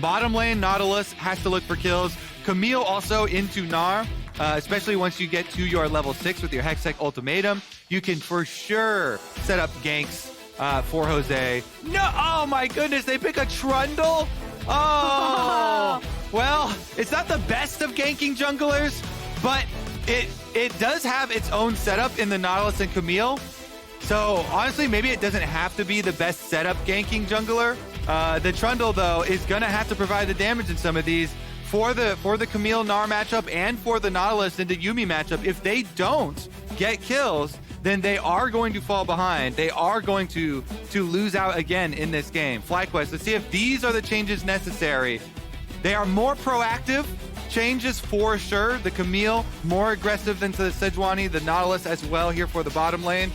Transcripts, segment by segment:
Bottom lane, Nautilus has to look for kills. Camille also into Gnar, especially once you get to your level 6 with your Hextech Ultimatum. You can for sure set up ganks for Jose. No, oh my goodness, they pick a Trundle? Oh, well, it's not the best of ganking junglers, but it does have its own setup in the Nautilus and Camille. So honestly, maybe it doesn't have to be the best setup ganking jungler. The Trundle, though, is going to have to provide the damage in some of these for the Camille Gnar matchup and for the Nautilus into Yuumi matchup. If they don't get kills, then they are going to fall behind. They are going to lose out again in this game. FlyQuest, let's see if these are the changes necessary. They are more proactive changes for sure. The Camille more aggressive than to the Sejuani, the Nautilus as well here for the bottom lane.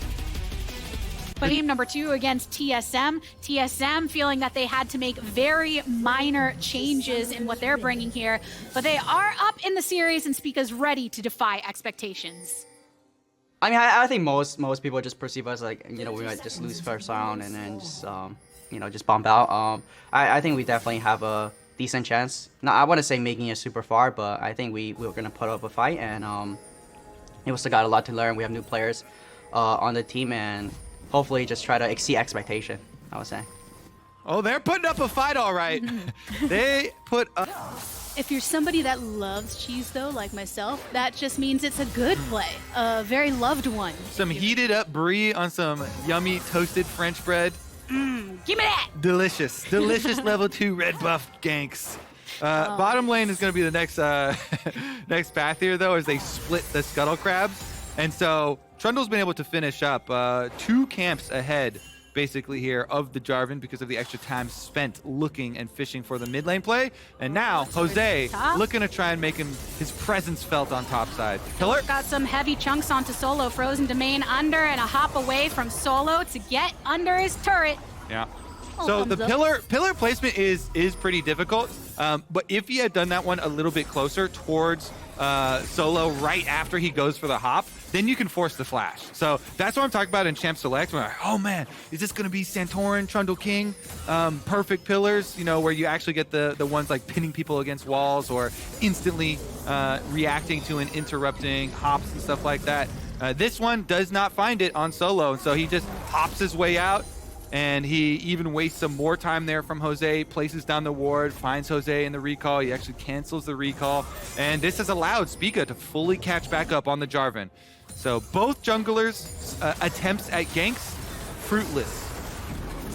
But game number 2 against TSM. TSM feeling that they had to make very minor changes in what they're bringing here, but they are up in the series and Spica's ready to defy expectations. I mean, I think most people just perceive us like, you know, we might just lose first round and then just, you know, just bump out. I think we definitely have a decent chance. Now, I want to say making it super far, but I think we were going to put up a fight, and we still got a lot to learn. We have new players on the team, and hopefully just try to exceed expectation, I would say. Oh, they're putting up a fight, all right. They put up... If you're somebody that loves cheese, though, like myself, that just means it's a good play, a very loved one. Some heated up brie on some yummy toasted French bread. Give me that! Delicious. Delicious level 2 red buff ganks. Bottom lane is going to be the next next path here, though, as they split the Scuttle Crabs. And so Trundle's been able to finish up 2 camps ahead, basically, here of the Jarvan because of the extra time spent looking and fishing for the mid lane play. And now Jose looking to try and make his presence felt on top side. Pillar got some heavy chunks onto Solo, frozen domain under, and a hop away from Solo to get under his turret. Yeah. So the pillar placement is pretty difficult, but if he had done that one a little bit closer towards Solo right after he goes for the hop, then you can force the flash. So that's what I'm talking about in Champ Select. We're like, oh man, is this going to be Santorin, Trundle King, perfect pillars, you know, where you actually get the ones like pinning people against walls or instantly reacting to an interrupting hops and stuff like that. This one does not find it on Solo, and so he just hops his way out. And he even wastes some more time there from Jose, places down the ward, finds Jose in the recall. He actually cancels the recall. And this has allowed Spica to fully catch back up on the Jarvan. So both junglers' attempts at ganks, fruitless.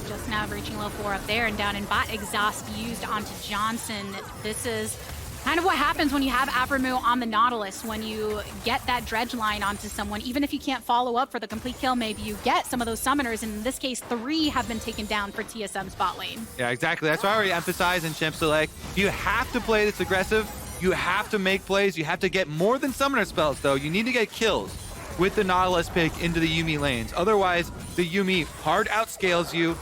Just now reaching level 4 up there and down in bot. Exhaust used onto Johnson. This is kind of what happens when you have Abramu on the Nautilus. When you get that dredge line onto someone, even if you can't follow up for the complete kill, maybe you get some of those summoners. And in this case, 3 have been taken down for TSM's bot lane. Yeah, exactly. That's why I already emphasized in Champ Select. You have to play this aggressive. You have to make plays. You have to get more than summoner spells, though. You need to get kills with the Nautilus pick into the Yuumi lanes. Otherwise, the Yuumi hard outscales you.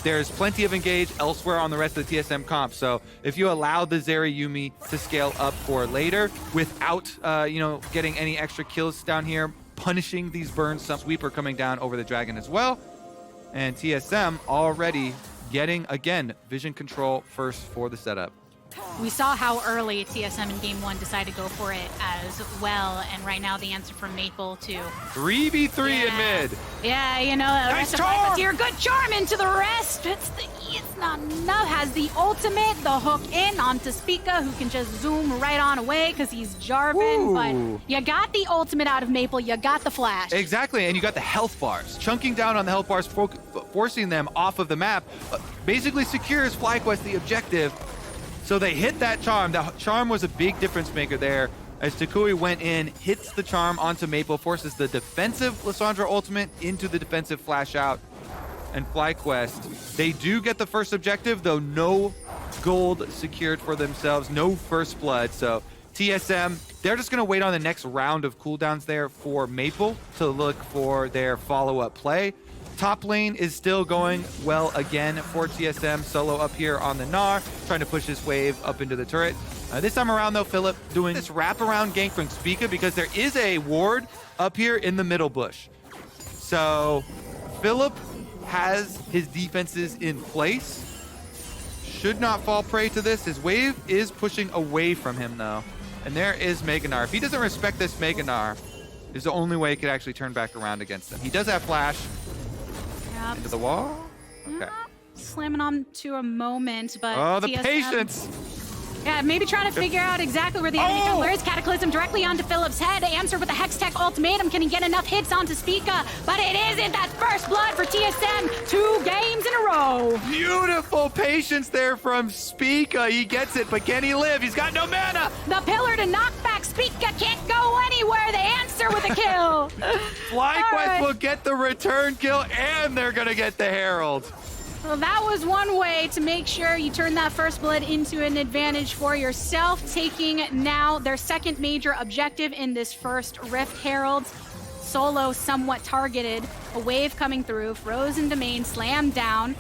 There's plenty of engage elsewhere on the rest of the TSM comp. So if you allow the Zeri Yuumi to scale up for later without, you know, getting any extra kills down here, punishing these burns, some sweeper coming down over the dragon as well. And TSM already getting, again, vision control first for the setup. We saw how early TSM in game 1 decided to go for it as well, and right now the answer from Maple to 3v3 in mid. Yeah, you know, nice charm! Your good charm into the rest. It's not enough. Has the ultimate, the hook in onto Spica, who can just zoom right on away because he's Jarvan. But you got the ultimate out of Maple. You got the flash. Exactly, and you got the health bars. Chunking down on the health bars, forcing them off of the map, basically secures FlyQuest the objective. So they hit that charm. The charm was a big difference maker there as Takui went in, hits the charm onto Maple, forces the defensive Lissandra ultimate into the defensive flash out. And FlyQuest, they do get the first objective, though no gold secured for themselves, no first blood. So TSM, they're just going to wait on the next round of cooldowns there for Maple to look for their follow-up play. Top lane is still going well again for TSM. Solo up here on the Gnar, trying to push his wave up into the turret. This time around, though, Philip doing this wraparound gank from Spica because there is a ward up here in the middle bush. So Philip has his defenses in place. should not fall prey to this. His wave is pushing away from him, though. And there is Meganar. If he doesn't respect this Meganar, is the only way he could actually turn back around against him. He does have flash. Yep. Into the wall. Okay. Slamming on to a moment, but Oh, the TSM patience! Yeah, maybe trying to figure out exactly where the enemy jungler is. Cataclysm directly onto Philip's head. Answer with a Hextech ultimatum. Can he get enough hits onto Spica? But it isn't. That's first blood for TSM. 2 games in a row. Beautiful patience there from Spica. He gets it, but can he live? He's got no mana. The pillar to knock back. Spica can't go anywhere. They answer with a kill. FlyQuest will get the return kill, and they're going to get the Herald. Well, that was one way to make sure you turn that first blood into an advantage for yourself, taking now their second major objective in this first Rift Herald. Solo somewhat targeted, a wave coming through, frozen domain, slammed down.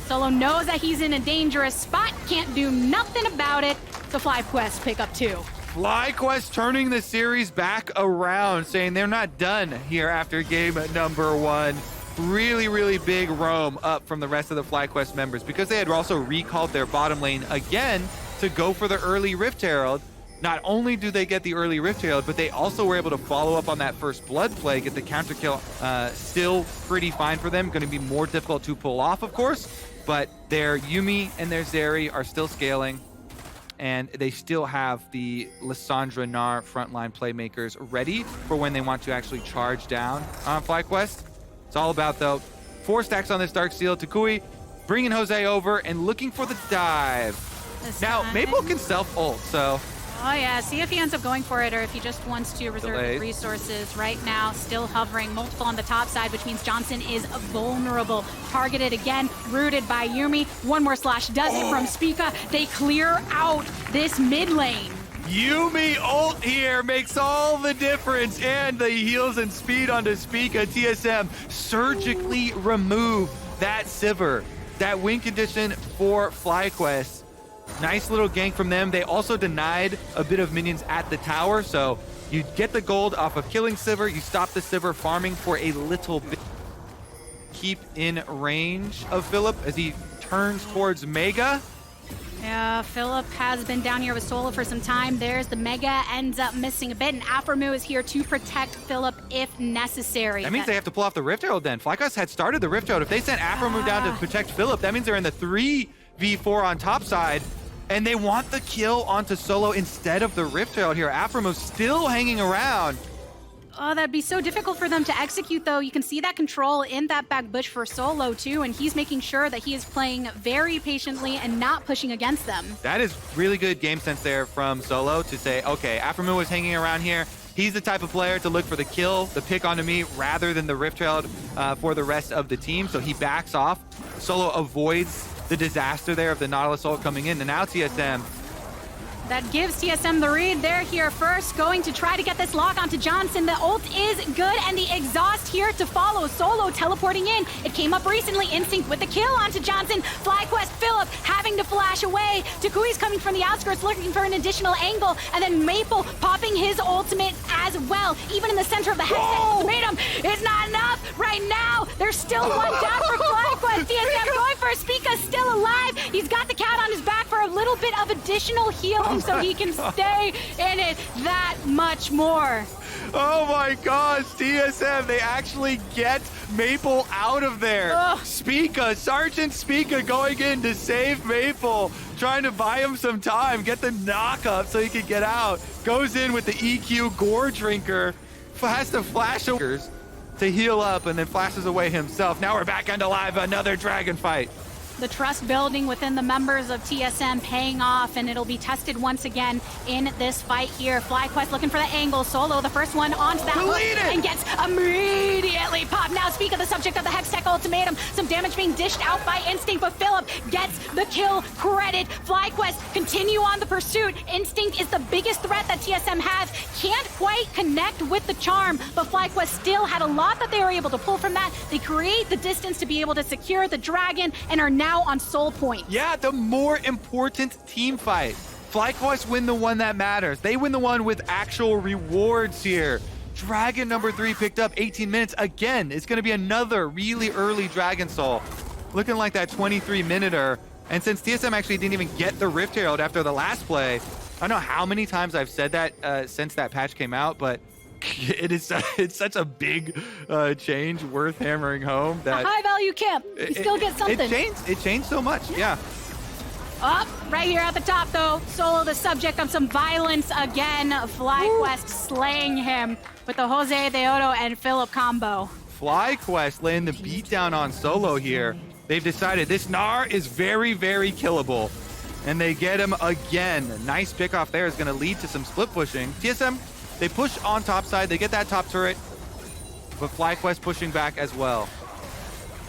Solo knows that he's in a dangerous spot, can't do nothing about it, so FlyQuest pick up 2. FlyQuest turning the series back around, saying they're not done here after game number 1. Really, really big roam up from the rest of the FlyQuest members because they had also recalled their bottom lane again to go for the early Rift Herald. Not only do they get the early Rift Herald, but they also were able to follow up on that first blood play, get the counter kill. Still pretty fine for them. Going to be more difficult to pull off, of course, but their Yuumi and their Zeri are still scaling, and they still have the Lissandra Gnar frontline playmakers ready for when they want to actually charge down on FlyQuest. It's all about, though, 4 stacks on this Darksteel. Takui bringing Jose over and looking for the dive. Now, Maple can self-ult, so... Oh, yeah. See if he ends up going for it or if he just wants to reserve his Delayed. resources. Right now, still hovering. Multiple on the top side, which means Johnson is vulnerable. Targeted again, rooted by Yuumi. One more slash does it from Spica. They clear out this mid lane. Yuumi ult here makes all the difference, and the heals and speed onto Spica. TSM surgically remove that Sivir, that win condition for FlyQuest. Nice little gank from them. They also denied a bit of minions at the tower, so you get the gold off of killing Sivir. You stop the Sivir farming for a little bit. Keep in range of Philip as he turns towards Mega. Yeah, Philip has been down here with Solo for some time. There's the Mega, ends up missing a bit, and Aphromoo is here to protect Philip if necessary. That means they have to pull off the Rift Herald then. FlyQuest had started the Rift Herald. If they sent Aphromoo down to protect Philip, that means they're in the 3v4 on top side, and they want the kill onto Solo instead of the Rift Herald here. Aphromoo still hanging around. Oh, that'd be so difficult for them to execute, though. You can see that control in that back bush for Solo, too, and he's making sure that he is playing very patiently and not pushing against them. That is really good game sense there from Solo to say, okay, Aphromoo is hanging around here. He's the type of player to look for the kill, the pick onto me, rather than the Rift Herald for the rest of the team. So he backs off. Solo avoids the disaster there of the Nautilus ult coming in, and now TSM. That gives TSM the read. They're here first, going to try to get this lock onto Johnson. The ult is good, and the exhaust here to follow. Solo teleporting in. It came up recently. Instinct with the kill onto Johnson. FlyQuest, Philip having to flash away. Takui's coming from the outskirts, looking for an additional angle, and then Maple popping his ultimate as well. Even in the center of the headset, ultimatum is not enough right now. There's still one down for FlyQuest. TSM going for a Spica, still alive. He's got the cat on his back for a little bit of additional healing, so he can stay in it that much more. Oh my gosh, TSM, they actually get Maple out of there. Spica, Sergeant Spica going in to save Maple, trying to buy him some time, get the knock up so he can get out. Goes in with the EQ Gore Drinker, has to flash to heal up, and then flashes away himself. Now we're back into live, another dragon fight. The trust building within the members of TSM paying off, and it'll be tested once again in this fight here. FlyQuest looking for the angle. Solo, the first one onto that hook, and gets immediately popped. Now Spica, the subject of the Hextech ultimatum. Some damage being dished out by Instinct, but Philip gets the kill credit. FlyQuest continue on the pursuit. Instinct is the biggest threat that TSM has. Can't quite connect with the charm, but FlyQuest still had a lot that they were able to pull from that. They create the distance to be able to secure the dragon and are now on soul point. Yeah, the more important team fight. FlyQuest win the one that matters. They win the one with actual rewards here. Dragon number 3 picked up 18 minutes. Again, it's going to be another really early Dragon Soul. Looking like that 23-minuter. And since TSM actually didn't even get the Rift Herald after the last play, I don't know how many times I've said that since that patch came out, but it's such a big change worth hammering home. That a high value camp. You still get something. It changed so much. Yeah. Up right here at the top, though. Solo the subject of some violence again. FlyQuest slaying him with the JOSEDEODO and Philip combo. FlyQuest laying the beatdown on Solo here. They've decided this Gnar is very, very killable. And they get him again. Nice pick off there is going to lead to some split pushing. TSM, they push on top side. They get that top turret. But FlyQuest pushing back as well.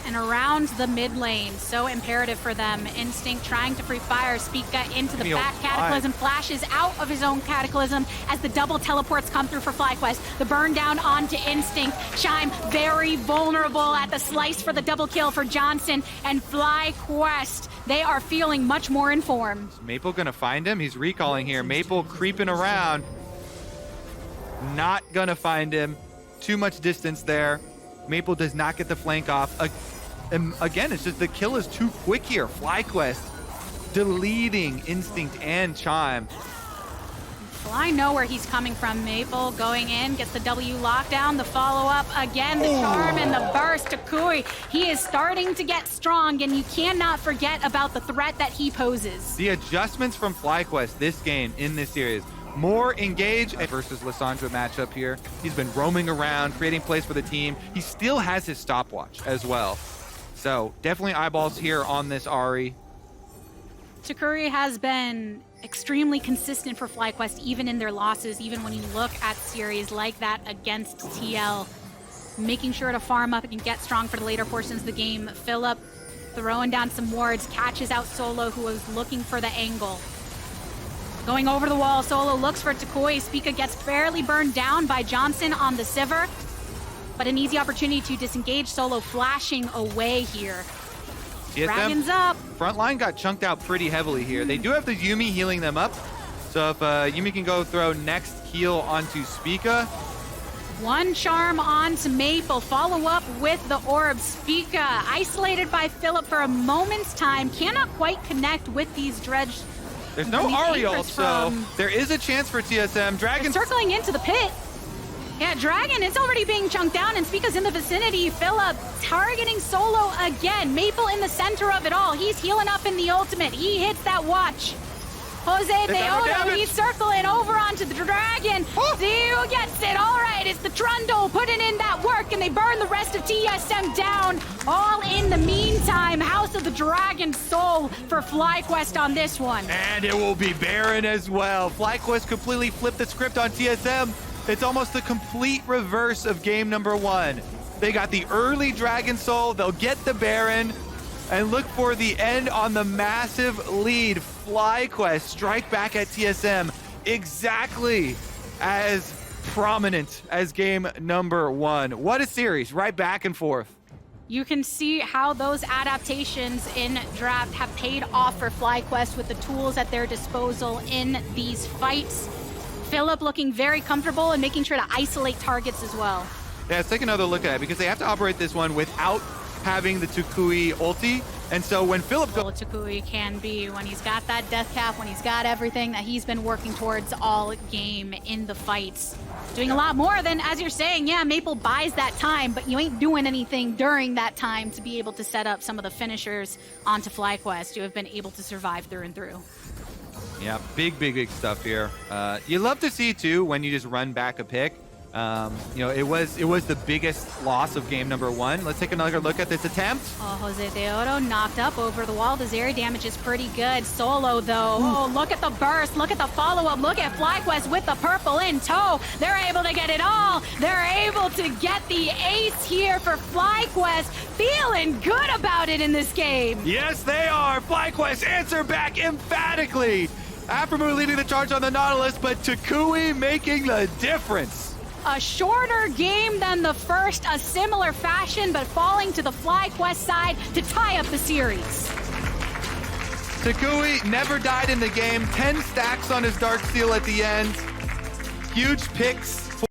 And around the mid lane, so imperative for them. Instinct trying to free fire Spica into the back. Cataclysm flashes out of his own Cataclysm as the double teleports come through for FlyQuest. The burn down onto Instinct. Chime very vulnerable at the slice for the double kill for Johnson. And FlyQuest, they are feeling much more informed. Is Maple gonna find him? He's recalling here. Maple creeping around. Not gonna find him. Too much distance there. Maple does not get the flank off. Again, it's just the kill is too quick here. FlyQuest deleting Instinct and Chime. Fly know where he's coming from. Maple going in, gets the W lockdown, the follow-up again, the charm and the burst to Kui. He is starting to get strong, and you cannot forget about the threat that he poses. The adjustments from FlyQuest this game in this series. More engage versus Lissandra matchup here. He's been roaming around, creating plays for the team. He still has his stopwatch as well. So definitely eyeballs here on this Ahri. Takuri has been extremely consistent for FlyQuest, even in their losses, even when you look at series like that against TL. Making sure to farm up and get strong for the later portions of the game. Philip throwing down some wards, catches out Solo, who was looking for the angle. Going over the wall, Solo looks for Takui. Spica gets fairly burned down by Johnson on the Sivir, but an easy opportunity to disengage. Solo flashing away here. TSM, Dragons up. Front line got chunked out pretty heavily here. They do have the Yuumi healing them up, so if Yuumi can go throw next heal onto Spica. One charm onto Maple, follow up with the orb. Spica isolated by Philip for a moment's time, cannot quite connect with these dredge. There's no Ahri ult, so there is a chance for TSM. Dragon circling into the pit. Yeah, Dragon is already being chunked down, and Spica's in the vicinity. Philip targeting Solo again. Maple in the center of it all. He's healing up in the ultimate. He hits that watch. JOSEDEODO, he's circling over onto the Dragon. See who gets it. All right, it's the Trundle putting in that work, and they burn the rest of TSM down. All in the meantime, House of the Dragon Soul for FlyQuest on this one. And it will be Baron as well. FlyQuest completely flipped the script on TSM. It's almost the complete reverse of game number one. They got the early Dragon Soul. They'll get the Baron. And look for the end on the massive lead. FlyQuest strike back at TSM exactly as prominent as game number one. What a series, right back and forth. You can see how those adaptations in draft have paid off for FlyQuest with the tools at their disposal in these fights. Philip looking very comfortable and making sure to isolate targets as well. Yeah, let's take another look at it because they have to operate this one without having the Takui ulti. And so when Philip goes... Takui can be when he's got that death cap, when he's got everything that he's been working towards all game in the fights. Doing a lot more than, as you're saying, yeah, Maple buys that time, but you ain't doing anything during that time to be able to set up some of the finishers onto FlyQuest who have been able to survive through and through. Yeah, big stuff here. You love to see, too, when you just run back a pick. You know, it was the biggest loss of game number one. Let's take another look at this attempt. Oh, JOSEDEODO knocked up over the wall. The Zeri damage is pretty good. Solo, though. Oh, look at the burst. Look at the follow-up. Look at FlyQuest with the purple in tow. They're able to get it all. They're able to get the ace here for FlyQuest. Feeling good about it in this game. Yes, they are. FlyQuest answer back emphatically. ABRAZO leading the charge on the Nautilus, but Takui making the difference. A shorter game than the first, a similar fashion, but falling to the FlyQuest side to tie up the series. Takui never died in the game. 10 stacks on his Dark Steel at the end. Huge picks